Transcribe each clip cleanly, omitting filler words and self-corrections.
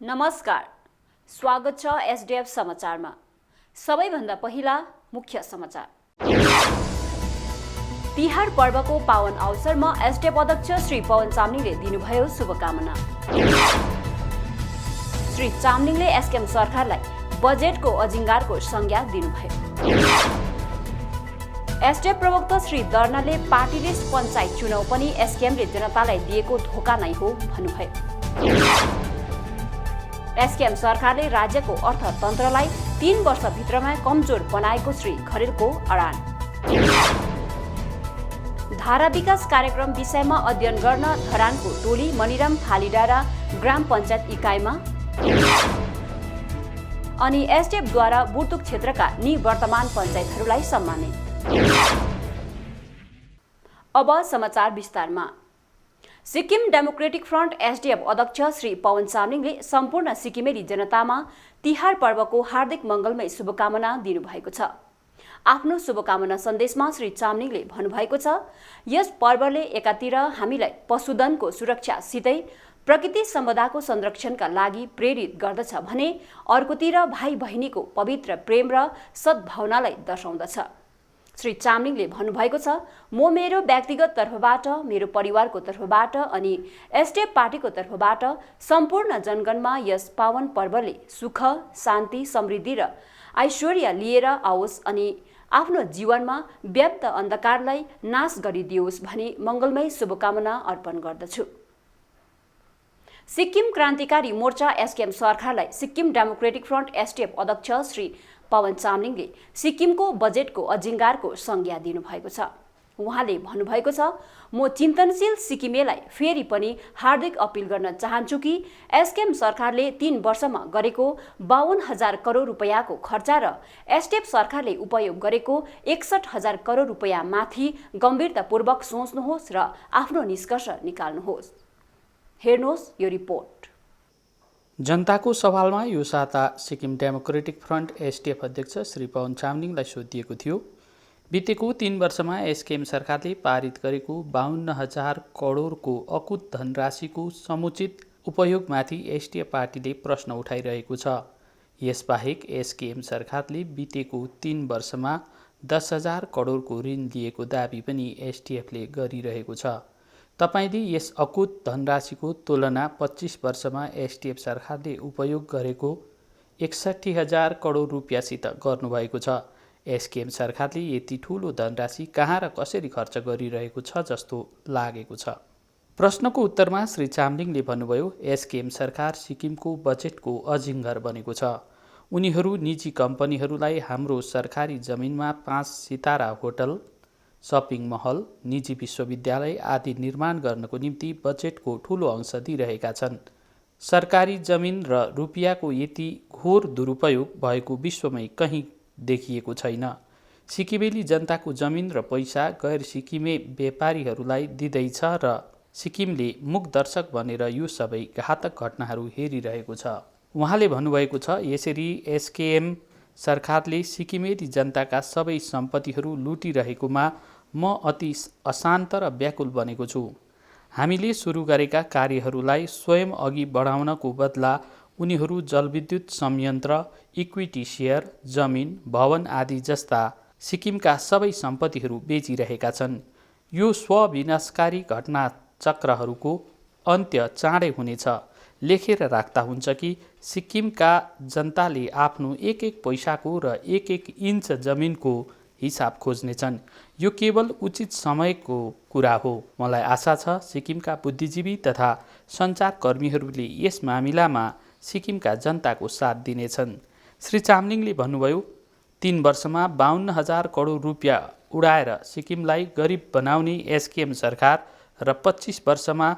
नमस्कार, स्वागत छ एसडीएफ समाचारमा। सबैभन्दा पहिला मुख्य समाचार। तिहार पर्वको पावन अवसरमा एसडीएफ अध्यक्ष श्री पवन चामलिङले दिनुभयो शुभकामना। श्री चामलिङले एसकेएम सरकारलाई बजेटको अजिङ्गारको संज्ञा दिनुभयो। एसडीएफ प्रवक्ता श्री दर्नाले पार्टीले पञ्चायत चुनाव पनि एसकेएमले जनतालाई दिएको धोका नै हो भन्नुभयो। एसकेएम सरकारले राज्यको अर्थतन्त्रलाई 3 वर्षभित्रमा कमजोर बनाएको श्री खरेलको अडान। धारा विकास कार्यक्रम विषयमा अध्ययन गर्न धरानको टोली मनिराम फालीडाँडा ग्राम पञ्चायत इकाइमा। अनि एसडीएफद्वारा बुर्तुक क्षेत्रका निवर्तमान पञ्चायतहरूलाई सम्मानित। अब समाचार विस्तारमा। सिक्किम डेमोक्रेटिक फ्रन्ट एसडीएफ अध्यक्ष श्री पवन चामलिङले सम्पूर्ण सिक्किमेली जनतामा तिहार पर्वको हार्दिक मङ्गलमय शुभकामना दिनुभएको छ। आफ्नो शुभकामना सन्देशमा श्री चामलिङले भन्नुभएको छ, यस पर्वले एकातिर हामीलाई पशुधनको सुरक्षासितै प्रकृति सम्पदाको संरक्षणका लागि प्रेरित गर्दछ भने अर्कोतिर भाइ बहिनीको पवित्र प्रेम र सद्भावनालाई दर्शाउँदछ। श्री चामलिङले भन्नुभएको छ, म मेरो व्यक्तिगत तर्फबाट, मेरो परिवारको तर्फबाट अनि एसडीएफ पार्टीको तर्फबाट सम्पूर्ण जनगणमा यस पावन पर्वले सुख, शान्ति, समृद्धि र ऐश्वर्य लिएर आओस् अनि आफ्नो जीवनमा व्याप्त अन्धकारलाई नाश गरिदियोस् भनी मङ्गलमय शुभकामना अर्पण गर्दछु। सिक्किम क्रान्तिकारी मोर्चा एसकेएम सरकारलाई सिक्किम डेमोक्रेटिक फ्रन्ट एसडीएफ अध्यक्ष श्री पवन चामलिङले सिक्किमको बजेटको अजिङ्गारको संज्ञा दिनुभएको छ। उहाँले भन्नुभएको छ, म चिन्तनशील सिक्किमेलाई फेरि पनि हार्दिक अपिल गर्न चाहन्छु कि एसकेएम सरकारले 3 वर्षमा गरेको 52,000 करोड रुपैयाँको खर्चा र एसडीएफ सरकारले उपयोग गरेको 61,000 करोड रुपैयाँ माथि गम्भीरतापूर्वक सोच्नुहोस् र आफ्नो निष्कर्ष निकाल्नुहोस्। हेर्नुहोस् यो रिपोर्ट। जनताको सवालमा यो साता सिक्किम डेमोक्रेटिक फ्रन्ट एसडीएफ अध्यक्ष श्री पवन चामलिङलाई सोधिएको थियो, बितेको 3 वर्षमा एसकेएम सरकारले पारित गरेको 52,000 करोडको अकुत धनराशिको समुचित उपयोगमाथि एसडीएफ पार्टीले प्रश्न उठाइरहेको छ। यसबाहेक एसकेएम सरकारले बितेको 3 वर्षमा 10,000 करोडको ऋण लिएको दाबी पनि एसडीएफले गरिरहेको छ। तपाईले यस अकुत धनराशिको तुलना 25 वर्षमा एसडीएफ सरकारले उपयोग गरेको 61,000 करोड रुपियाँसित गर्नुभएको छ। एसकेएम सरकारले यति ठूलो धनराशि कहाँ र कसरी खर्च गरिरहेको छ जस्तो लागेको छ। प्रश्नको उत्तरमा श्री चामलिङले भन्नुभयो, एसकेएम सरकार सिक्किमको बजेटको अजिङ्गर बनेको छ। उनीहरू निजी कम्पनीहरूलाई हाम्रो सरकारी जमिनमा 5 सितारा होटल, सपिङ महल, निजी विश्वविद्यालय आदि निर्माण गर्नको निम्ति बजेटको ठूलो अंश दिइरहेका छन्। सरकारी जमिन र रुपियाँको यति घोर दुरुपयोग भएको विश्वमै कहीँ देखिएको छैन। सिक्किमेली जनताको जमिन र पैसा गैर सिक्किमे व्यापारीहरूलाई दिँदैछ र सिक्किमले मुख दर्शक बनेर यो सबै घातक घटनाहरू हेरिरहेको छ। उहाँले भन्नुभएको छ, यसरी एसकेएम सरकारले सिक्किमेली जनताका सबै सम्पत्तिहरू लुटिरहेकोमा म अति अशान्त र व्याकुल बनेको छु। हामीले सुरु गरेका कार्यहरूलाई स्वयं अघि बढाउनको बदला उनीहरू जलविद्युत संयन्त्र, इक्विटी सेयर, जमिन, भवन आदि जस्ता सिक्किमका सबै सम्पत्तिहरू बेचिरहेका छन्। यो स्वविनाशकारी घटना चक्रहरूको अन्त्य चाँडै हुनेछ। लेखेर राख्दा हुन्छ कि सिक्किमका जनताले आफ्नो एक पैसाको र एक इन्च जमिनको हिसाब खोज्नेछन्। यो केवल उचित समयको कुरा हो। मलाई आशा छ सिक्किमका बुद्धिजीवी तथा सञ्चारकर्मीहरूले यस मामिलामा सिक्किमका जनताको साथ दिनेछन्। श्री चामलिङले भन्नुभयो, 3 वर्षमा 52,000 करोड रुपियाँ उडाएर सिक्किमलाई गरिब बनाउने एसकेएम सरकार र 25 वर्षमा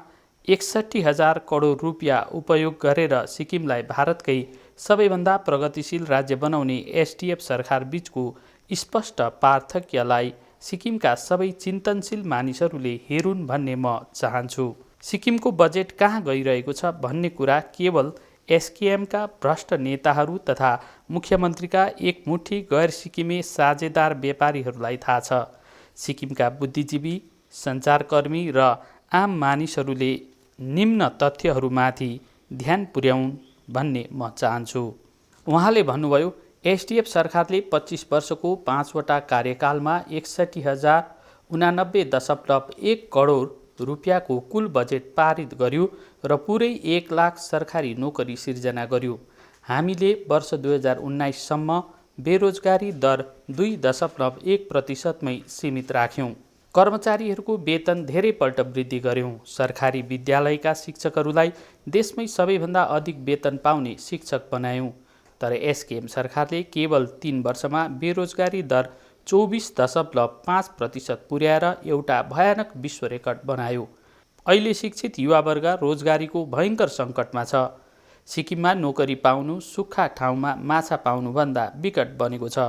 61,000 करोड रुपियाँ उपयोग गरेर सिक्किमलाई भारतकै सबैभन्दा प्रगतिशील राज्य बनाउने एसडीएफ सरकार बीचको स्पष्ट पार्थक्यलाई सिक्किमका सबै चिन्तनशील मानिसहरूले हेरुन् भन्ने म चाहन्छु। सिक्किमको बजेट कहाँ गइरहेको छ भन्ने कुरा केवल एसकेएमका भ्रष्ट नेताहरू तथा मुख्यमन्त्रीका एक मुठी गैर सिक्किमे साझेदार व्यापारीहरूलाई थाहा छ। सिक्किमका बुद्धिजीवी, सञ्चारकर्मी र आम मानिसहरूले निम्न तथ्यहरूमाथि ध्यान पुर्याउन् भन्ने म चाहन्छु। उहाँले भन्नुभयो, एसडिएफ सरकारले 25 वर्षको 5वटा कार्यकालमा 61,089.1 करोड रुपियाँको कुल बजेट पारित गर्यो र पुरै 1 लाख सरकारी नोकरी सिर्जना गर्यो। हामीले वर्ष 2019सम्म बेरोजगारी दर 2.1%मै सीमित राख्यौँ। कर्मचारीहरूको वेतन धेरैपल्ट वृद्धि गर्यौँ। सरकारी विद्यालयका शिक्षकहरूलाई देशमै सबैभन्दा अधिक वेतन पाउने शिक्षक बनायौँ। तर एसकेएम सरकारले केवल 3 वर्षमा बेरोजगारी दर 24.5% पुर्याएर एउटा भयानक विश्व रेकर्ड बनायो। अहिले शिक्षित युवावर्ग रोजगारीको भयङ्कर सङ्कटमा छ। सिक्किममा नोकरी पाउनु सुक्खा ठाउँमा माछा पाउनुभन्दा विकट बनेको छ।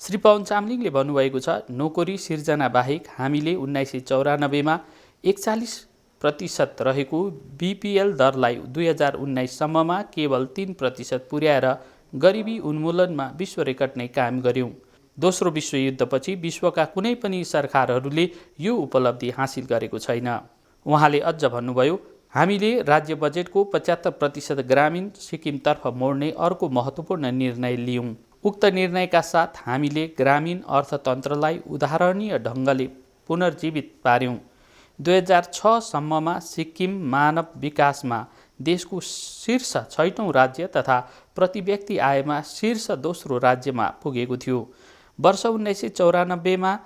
श्री पवन चामलिङले भन्नुभएको छ, नोकरी सिर्जना बाहेक हामीले 1994मा 41% रहेको बिपिएल दरलाई 2019सम्ममा केवल 3% पुर्याएर गरिबी उन्मूलनमा विश्व रेकर्ड नै कायम गर्यौँ। दोस्रो विश्वयुद्धपछि विश्वका कुनै पनि सरकारहरूले यो उपलब्धि हासिल गरेको छैन। उहाँले अझ भन्नुभयो, हामीले राज्य बजेटको 75% ग्रामीण सिक्किमतर्फ मोड्ने अर्को महत्त्वपूर्ण निर्णय लियौँ। उक्त निर्णयका साथ हामीले ग्रामीण अर्थतन्त्रलाई उदाहरणीय ढङ्गले पुनर्जीवित पार्यौँ। 2006 सम्ममा सिक्किम मानव विकासमा देशको शीर्ष 6औँ राज्य तथा प्रति व्यक्ति आयमा शीर्ष दोस्रो राज्यमा पुगेको थियो। वर्ष 1994मा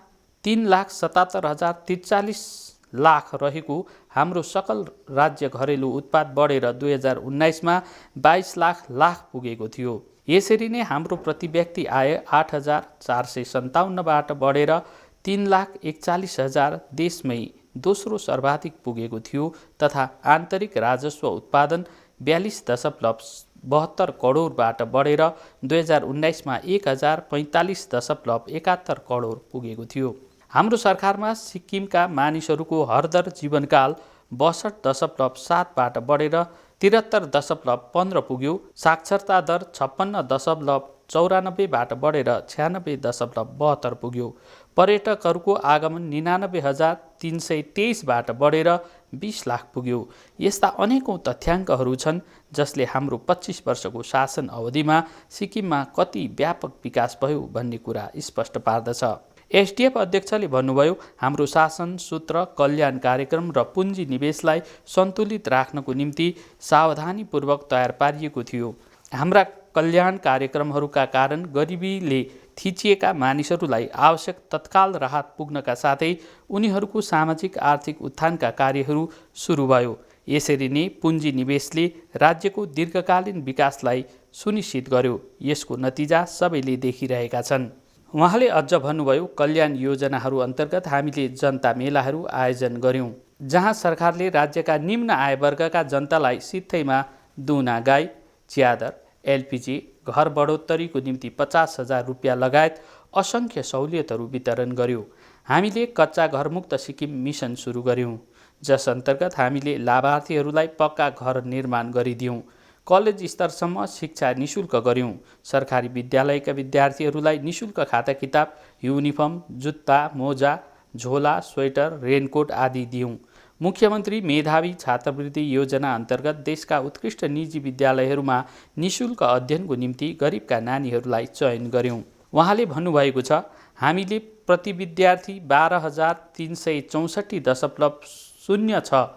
3,77,043 लाख रहेको हाम्रो सकल राज्य घरेलु उत्पाद बढेर 2019मा 22 लाख पुगेको थियो। यसरी नै हाम्रो प्रति व्यक्ति आय 8,457बाट बढेर 3,41,000 देशमै दोस्रो सर्वाधिक पुगेको थियो तथा आन्तरिक राजस्व उत्पादन 42.72 करोडबाट बढेर 2019मा 1,045.71 करोड पुगेको थियो। हाम्रो सरकारमा सिक्किमका मानिसहरूको हरदर जीवनकाल 62.7बाट बढेर 73.15 पुग्यो। साक्षरता दर 56.94बाट बढेर 96.72 पुग्यो। पर्यटकहरूको आगमन 99,323बाट बढेर 20 लाख पुग्यो। यस्ता अनेकौँ तथ्याङ्कहरू छन् जसले हाम्रो 25 वर्षको शासन अवधिमा सिक्किममा कति व्यापक विकास भयो भन्ने कुरा स्पष्ट पार्दछ। एसडिएफ अध्यक्षले भन्नुभयो, हाम्रो शासन सूत्र कल्याण कार्यक्रम र पुँजी निवेशलाई सन्तुलित राख्नको निम्ति सावधानीपूर्वक तयार पारिएको थियो। हाम्रा कल्याण कार्यक्रमहरूका कारण गरिबीले थिचिएका मानिसहरूलाई आवश्यक तत्काल राहत पुग्नका साथै उनीहरूको सामाजिक आर्थिक उत्थानका कार्यहरू सुरु भयो। यसरी नै पुँजी निवेशले राज्यको दीर्घकालीन विकासलाई सुनिश्चित गर्यो। यसको नतिजा सबैले देखिरहेका छन्। उहाँले अझ भन्नुभयो, कल्याण योजनाहरू अन्तर्गत हामीले जनता मेलाहरू आयोजन गर्यौँ, जहाँ सरकारले राज्यका निम्न आयवर्गका जनतालाई सित्थैमा दुना गाई, च्यादर, एलपिजी, घर बढोत्तरीको निम्ति 50,000 रुपियाँ लगायत असङ्ख्य सहुलियतहरू वितरण गर्यो। हामीले कच्चा घरमुक्त सिक्किम मिसन सुरु गर्यौँ, जस अन्तर्गत हामीले लाभार्थीहरूलाई पक्का घर निर्माण गरिदियौँ। कलेज स्तरसम्म शिक्षा निशुल्क गर्यौँ। सरकारी विद्यालयका विद्यार्थीहरूलाई निशुल्क खाता किताब, युनिफर्म, जुत्ता, मोजा, झोला, स्वेटर, रेनकोट आदि दियौँ। मुख्यमन्त्री मेधावी छात्रवृत्ति योजना अन्तर्गत देशका उत्कृष्ट निजी विद्यालयहरूमा निशुल्क अध्ययनको निम्ति गरिबका नानीहरूलाई चयन गर्यौँ। उहाँले भन्नुभएको छ, हामीले प्रति विद्यार्थी 12,364.06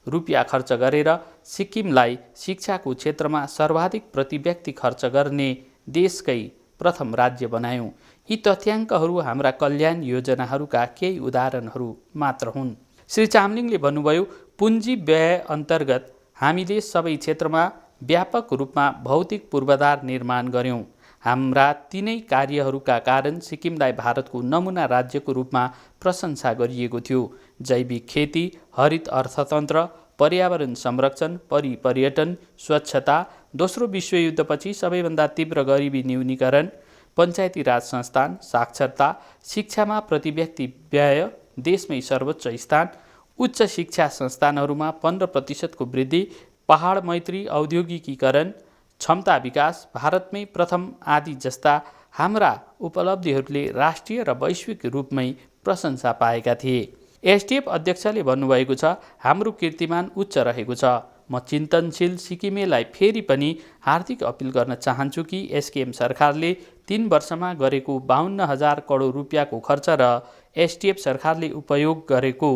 रुपियाँ खर्च गरेर सिक्किमलाई शिक्षाको क्षेत्रमा सर्वाधिक प्रति व्यक्ति खर्च गर्ने देशकै प्रथम राज्य बनायौँ। यी तथ्याङ्कहरू हाम्रा कल्याण योजनाहरूका केही उदाहरणहरू मात्र हुन्। श्री चामलिङले भन्नुभयो, पुँजी व्यय अन्तर्गत हामीले सबै क्षेत्रमा व्यापक रूपमा भौतिक पूर्वाधार निर्माण गर्यौँ। हाम्रा तीनै कार्यहरूका कारण सिक्किमलाई भारतको नमुना राज्यको रूपमा प्रशंसा गरिएको थियो। जैविक खेती, हरित अर्थतन्त्र, पर्यावरण संरक्षण, पर्यटन, स्वच्छता, दोस्रो विश्वयुद्धपछि सबैभन्दा तीव्र गरिबी न्यूनीकरण, पञ्चायती राज संस्थान, साक्षरता, शिक्षामा प्रति व्यक्ति व्यय देशमै सर्वोच्च स्थान, उच्च शिक्षा संस्थानहरूमा 15% को वृद्धि, पहाड मैत्री औद्योगिकीकरण, क्षमता विकास, भारतमै प्रथम आदि जस्ता हाम्रा उपलब्धिहरूले राष्ट्रिय र वैश्विक रूपमै प्रशंसा पाएका थिए। एसडिएफ अध्यक्षले भन्नुभएको छ, हाम्रो कीर्तिमान उच्च रहेको छ। म चिन्तनशील सिक्किमेलाई फेरि पनि हार्दिक अपिल गर्न चाहन्छु कि एसकेएम सरकारले 3 वर्षमा गरेको 52,000 करोड रुपियाँको खर्च र एसडिएफ सरकारले उपयोग गरेको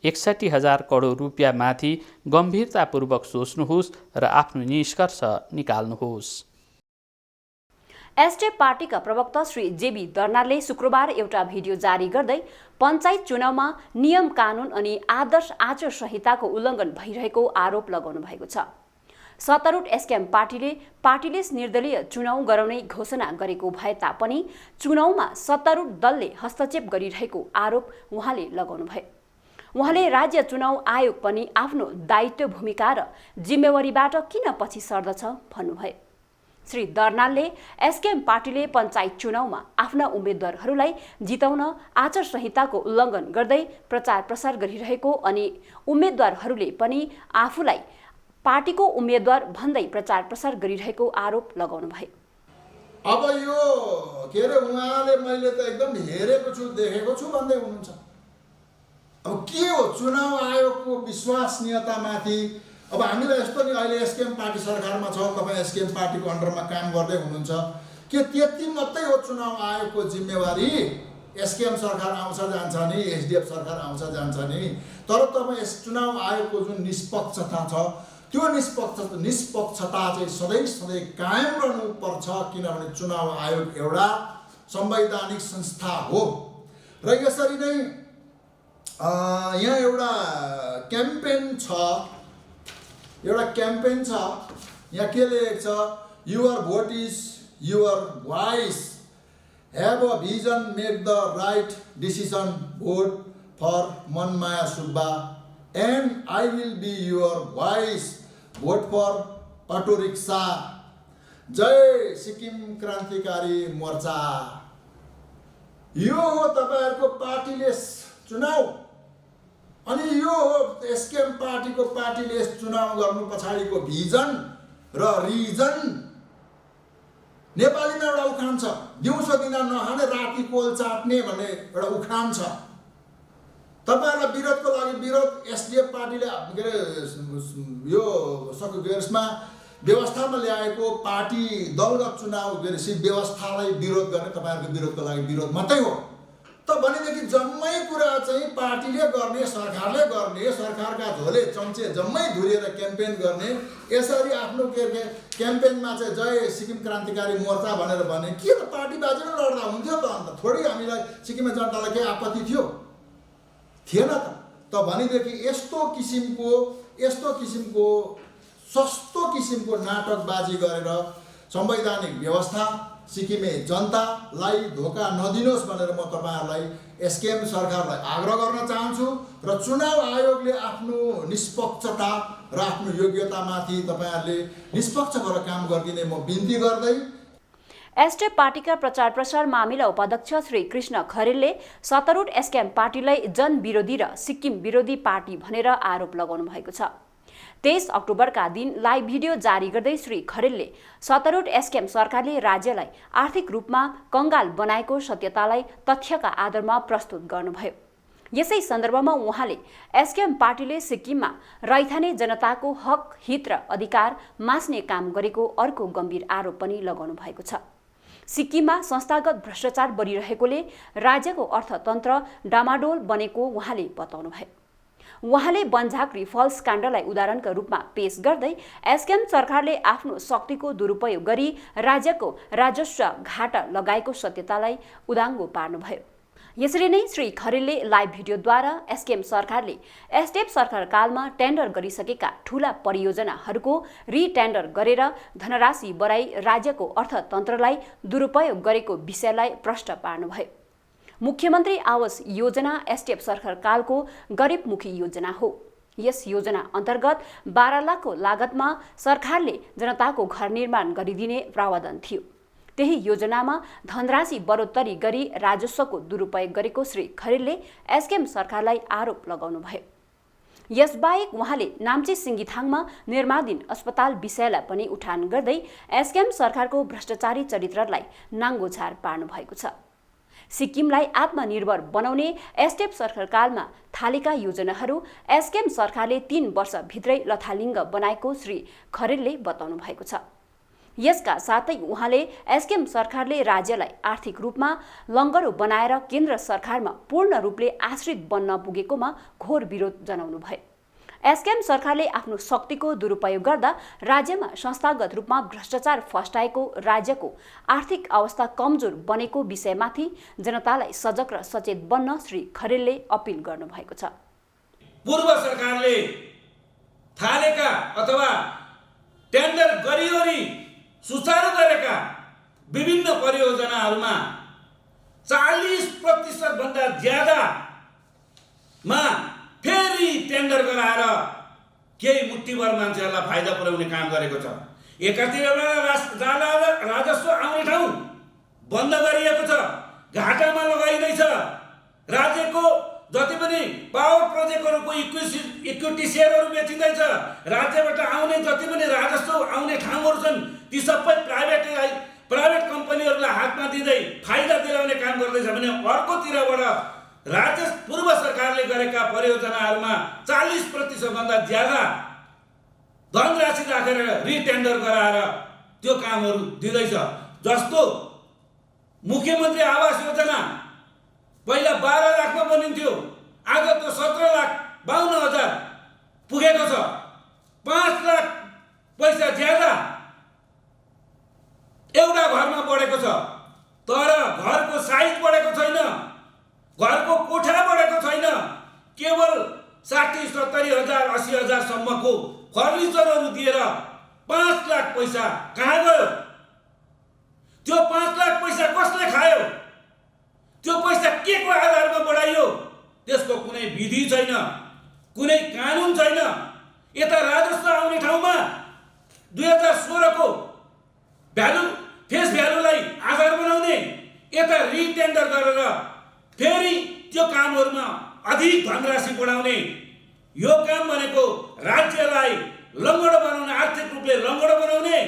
61,000 करोड रुपियाँमाथि गम्भीरतापूर्वक सोच्नुहोस् र आफ्नो निष्कर्ष निकाल्नुहोस्। एसडिएफ पार्टीका प्रवक्ता श्री जेबी दर्नालले शुक्रबार एउटा भिडियो जारी गर्दै पञ्चायत चुनावमा नियम कानुन अनि आदर्श आचार संहिताको उल्लङ्घन भइरहेको आरोप लगाउनु भएको छ। सत्तारूढ एसकेएम पार्टीले निर्दलीय चुनाव गराउने घोषणा गरेको भए तापनि चुनावमा सत्तारूढ दलले हस्तक्षेप गरिरहेको आरोप उहाँले लगाउनुभयो। उहाँले राज्य चुनाव आयोग पनि आफ्नो दायित्व भूमिका र जिम्मेवारीबाट किन पछि सर्दछ भन्नुभयो। श्री दर्नालले एसकेएम पार्टीले पञ्चायत चुनावमा आफ्ना उम्मेद्वारहरूलाई जिताउन आचार संहिताको उल्लङ्घन गर्दै प्रचार प्रसार गरिरहेको अनि उम्मेद्वारहरूले पनि आफूलाई पार्टीको उम्मेद्वार भन्दै प्रचार प्रसार गरिरहेको आरोप लगाउनु भयो। अब यो के अरे उहाँले मैले त एकदम हेरेको छु देखेको छु भन्दै हुनुहुन्छ। अब के हो चुनाव आयोगको विश्वसनीयतामाथि? अब हामीलाई यस्तो नि अहिले एसकेएम पार्टी सरकारमा छ, तपाईँ एसकेएम पार्टीको अन्डरमा काम गर्दै हुनुहुन्छ, के त्यति मात्रै हो चुनाव आयोगको जिम्मेवारी? एसकेएम सरकार आउँछ जान्छ नि, एसडिएफ सरकार आउँछ जान्छ नि, तर तपाईँ चुनाव आयोगको जुन निष्पक्षता छ त्यो निष्पक्षता चाहिँ सधैँ कायम रहनुपर्छ, किनभने चुनाव आयोग एउटा संवैधानिक संस्था हो। र यसरी नै यहाँ एउटा क्याम्पेन छ, यहाँ के लेखेको छ, your vote is your voice, have a vision, make the right decision, vote for Manmaya Subba and I will be your voice, vote for auto rickshaw, जय सिक्किम क्रान्तिकारी मोर्चा। यो हो तपाईँहरूको पार्टीले चुनाव, अनि यो हो एसकेएम पार्टीले चुनाव गर्नु पछाडिको भिजन र रिजन। नेपालीमा एउटा उखान छ, दिउँसो दिन नखाने राति कोल चाट्ने भन्ने एउटा उखान छ। तपाईँहरूलाई विरोधको लागि विरोध एसडिएफ पार्टीले के अरे यो यसमा व्यवस्थामा ल्याएको पार्टी दलगत चुनाव के अरे व्यवस्थालाई विरोध गर्ने तपाईँहरूको विरोधको लागि विरोध मात्रै हो। त भनेदेखि जम्मै कुरा चाहिँ पार्टीले गर्ने, सरकारले गर्ने, सरकारका झोले चम्चे जम्मै धुरेर क्याम्पेन गर्ने, यसरी आफ्नो के अरे क्याम्पेनमा चाहिँ जय सिक्किम क्रान्तिकारी मोर्चा भनेर भने के त पार्टीबाजी नै लड्दा हुन्थ्यो त? अन्त थोरै हामीलाई सिक्किमे जनतालाई केही आपत्ति थियो? थिएन त भनेदेखि यस्तो किसिमको सस्तो किसिमको नाटकबाजी गरेर संवैधानिक व्यवस्था, सिक्किमे जनतालाई धोका नदिनुहोस् भनेर म तपाईँहरूलाई एसकेएम सरकारलाई आग्रह गर्न चाहन्छु। र चुनाव आयोगले आफ्नो निष्पक्षता र आफ्नो योग्यतामाथि तपाईँहरूले निष्पक्ष भएर काम गरिदिने म बिन्ती गर्दै एसडिएफ पार्टीका प्रचार प्रसार मामिला उपाध्यक्ष श्री कृष्ण खरेलले सत्तारूढ एसकेएम पार्टीलाई जनविरोधी र सिक्किम विरोधी पार्टी भनेर आरोप लगाउनु भएको छ। 23 अक्टोबरका दिन लाइभ भिडियो जारी गर्दै श्री खरेलले सत्तारूढ एसकेएम सरकारले राज्यलाई आर्थिक रूपमा कंगाल बनाएको सत्यतालाई तथ्यका आधारमा प्रस्तुत गर्नुभयो। यसै सन्दर्भमा उहाँले एसकेएम पार्टीले सिक्किममा रैथाने जनताको हक, हित र अधिकार मास्ने काम गरेको अर्को गम्भीर आरोप पनि लगाउनु भएको छ। सिक्किममा संस्थागत भ्रष्टाचार बढिरहेकोले राज्यको अर्थतन्त्र डामाडोल बनेको उहाँले बताउनुभयो। उहाँले बन्झाक्री फल्स काण्डलाई उदाहरणका रूपमा पेश गर्दै एसकेएम सरकारले आफ्नो शक्तिको दुरुपयोग गरी राज्यको राजस्व घाटा लगाएको सत्यतालाई उदाङ्गो पार्नुभयो। यसरी नै श्री खरेलले लाइभ भिडियोद्वारा एसकेएम सरकारले एसडिएफ सरकार कालमा टेन्डर गरिसकेका ठूला परियोजनाहरूको रिटेन्डर गरेर धनराशि बढाई राज्यको अर्थतन्त्रलाई दुरुपयोग गरेको विषयलाई प्रष्ट पार्नुभयो। मुख्यमन्त्री आवास योजना एसडिएफ सरकार कालको गरिबमुखी योजना हो। यस योजना अन्तर्गत 12 लाखको लागतमा सरकारले जनताको घर निर्माण गरिदिने प्रावधान थियो। त्यही योजनामा धनराशि बढोत्तरी गरी राजस्वको दुरुपयोग गरेको श्री खरेलले एसकेएम सरकारलाई आरोप लगाउनुभयो। यसबाहेक उहाँले नाम्ची सिङ्गीथाङमा निर्माणाधीन अस्पताल विषयलाई पनि उठान गर्दै एसकेएम सरकारको भ्रष्टाचारी चरित्रलाई नाङ्गोझार पार्नु भएको छ। सिक्किमलाई आत्मनिर्भर बनाउने एसडिएफ सरकारकालमा थालेका योजनाहरू एसकेएम सरकारले 3 वर्षभित्रै लथालिङ्ग बनाएको श्री खरेलले बताउनु भएको छ। यसका साथै उहाँले एसकेएम सरकारले राज्यलाई आर्थिक रूपमा लङ्गरो बनाएर केन्द्र सरकारमा पूर्ण रूपले आश्रित बन्न पुगेकोमा घोर विरोध जनाउनु भयो। एसकेएम सरकारले आफ्नो शक्तिको दुरुपयोग गर्दा राज्यमा संस्थागत रूपमा भ्रष्टाचार फस्टाएको, राज्यको आर्थिक अवस्था कमजोर बनेको विषयमाथि जनतालाई सजग र सचेत बन्न श्री खरेलले अपिल गर्नुभएको छ। पूर्व सरकारले थालेका अथवा टेन्डर गरिवरी सुचारू गरेका विभिन्न परियोजनाहरूमा 40% भन्दा ज्यादामा फेरि टेन्डर गराएर केही मुठ्ठीभर मान्छेहरूलाई फाइदा पुर्याउने काम गरेको छ। एकातिर राजस्व आउने ठाउँ बन्द गरिएको छ, घाटामा लगाइँदैछ। राज्यको जति पनि पावर प्रोजेक्टहरूको इक्विटी सेयरहरू बेचिँदैछ। राज्यबाट आउने जति पनि राजस्व आउने ठाउँहरू छन् ती सबै प्राइभेट कम्पनीहरूलाई हातमा दिँदै फाइदा दिलाउने काम गर्दैछ भने अर्कोतिरबाट राज्य पूर्व सरकारले गरेका परियोजनाहरूमा 40% भन्दा ज्यादा धनराशि राखेर रिटेन्डर गराएर त्यो कामहरू दिँदैछ। जस्तो मुख्यमन्त्री आवास योजना पहिला 12 लाखमा बनिन्थ्यो, आज त्यो 17,52,000 पुगेको छ। 5 लाख पैसा ज्यादा एउटा घरमा बढेको छ, तर घरको साइज बढेको छैन, घरको कोठा बढेको छैन। केवल 60, 70 हजार 80 हजार सम्मको फर्निचरहरू दिएर 5 लाख पैसा कहाँ गयो? त्यो 5 लाख पैसा कसले खायो? त्यो पैसा के को आधारमा बढाइयो? त्यसको कुनै विधि छैन, कुनै कानुन छैन। यता राजस्व आउने ठाउँमा 2016 को फेस भ्यालुलाई आधार बनाउने, यता रिटेन्डर गरेर फेरि त्यो कामहरूमा अधिक धनराशि बढाउने। यो काम भनेको राज्यलाई लङ्गडो बनाउने, आर्थिक रूपले लङ्गडो बनाउने,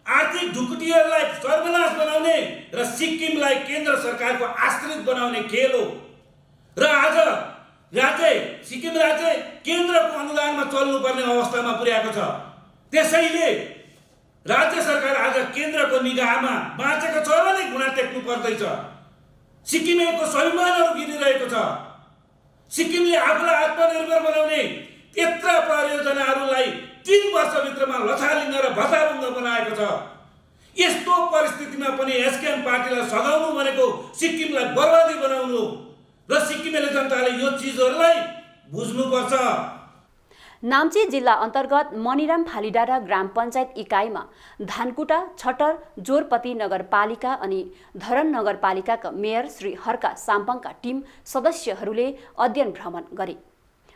आर्थिक ढुकुटीहरूलाई सर्वनाश बनाउने र सिक्किमलाई केन्द्र सरकारको आश्रित बनाउने खेल हो। र आज सिक्किम राज्य केन्द्रको अनुदानमा चल्नुपर्ने अवस्थामा पुर्याएको छ। त्यसैले राज्य सरकार आज केन्द्रको निगाहमा बाँचेको छ भने गुणा टेक्नु पर्दैछ। सिक्किमेको स्वाभिमानहरू गिरिरहेको छ। सिक्किमले आफूलाई आत्मनिर्भर बनाउने यत्र परियोजनाहरूलाई 3 वर्षभित्रमा लथालिङ्ग र भताभुङ्ग बनाएको छ। यस्तो परिस्थितिमा पनि एसकेएम पार्टीलाई सघाउनु भनेको सिक्किमलाई बर्बादी बनाउनु र सिक्किमेली जनताले यो चिजहरूलाई बुझ्नुपर्छ। नाम्ची जिल्ला अन्तर्गत मनिराम फालिडाँडा ग्राम पञ्चायत इकाइमा धानकुटा, छटर, जोरपति नगरपालिका अनि धरन नगरपालिकाका मेयर श्री हर्का साम्पाङका टिम सदस्यहरूले अध्ययन भ्रमण गरे।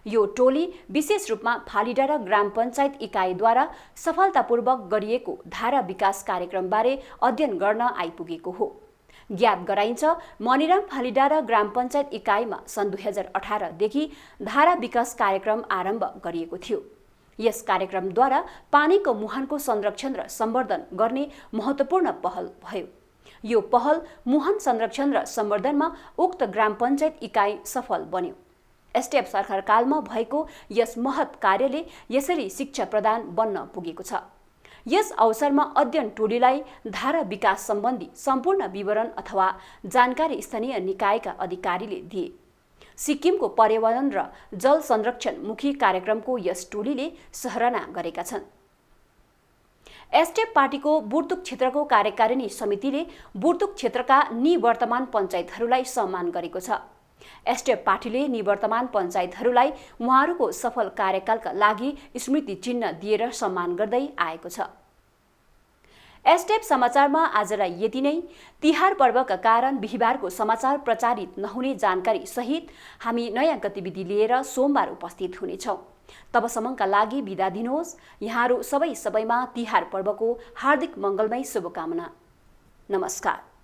यो टोली विशेष रूपमा फालिडाँडा ग्राम पञ्चायत इकाइद्वारा सफलतापूर्वक गरिएको धारा विकास कार्यक्रमबारे अध्ययन गर्न आइपुगेको हो। ज्ञात गराइन्छ मनिराम फालिडाँडा ग्राम पञ्चायत इकाइमा सन् 2018 देखि धारा विकास कार्यक्रम आरम्भ गरिएको थियो। यस कार्यक्रमद्वारा पानीको मुहानको संरक्षण र सम्वर्धन गर्ने महत्त्वपूर्ण पहल भयो। यो पहल मुहान संरक्षण र सम्वर्धनमा उक्त ग्राम पञ्चायत इकाइ सफल बन्यो। एसडिएफ सरकारकालमा भएको यस महत् कार्यले यसरी शिक्षा प्रदान बन्न पुगेको छ। यस अवसरमा अध्ययन टोलीलाई धारा विकास सम्बन्धी सम्पूर्ण विवरण अथवा जानकारी स्थानीय निकायका अधिकारीले दिए। सिक्किमको पर्यावरण र जल संरक्षण मुखी कार्यक्रमको यस टोलीले सराहना गरेका छन्। एसडिएफ पार्टीको बुर्तुक क्षेत्रको कार्यकारिणी समितिले बुर्तुक क्षेत्रका निवर्तमान पञ्चायतहरूलाई सम्मान गरेको छ। एसडिएफ पार्टीले निवर्तमान पञ्चायतहरूलाई उहाँहरूको सफल कार्यकालका लागि स्मृति चिन्ह दिएर सम्मान गर्दै आएको छ। एसडिएफ समाचारमा आजलाई यति नै। तिहार पर्वका कारण बिहिबारको समाचार प्रचारित नहुने जानकारी सहित हामी नयाँ गतिविधि लिएर सोमबार उपस्थित हुनेछौँ। तबसम्मका लागि बिदा दिनुहोस्। यहाँहरू सबैमा तिहार पर्वको हार्दिक मङ्गलमय शुभकामना। नमस्कार।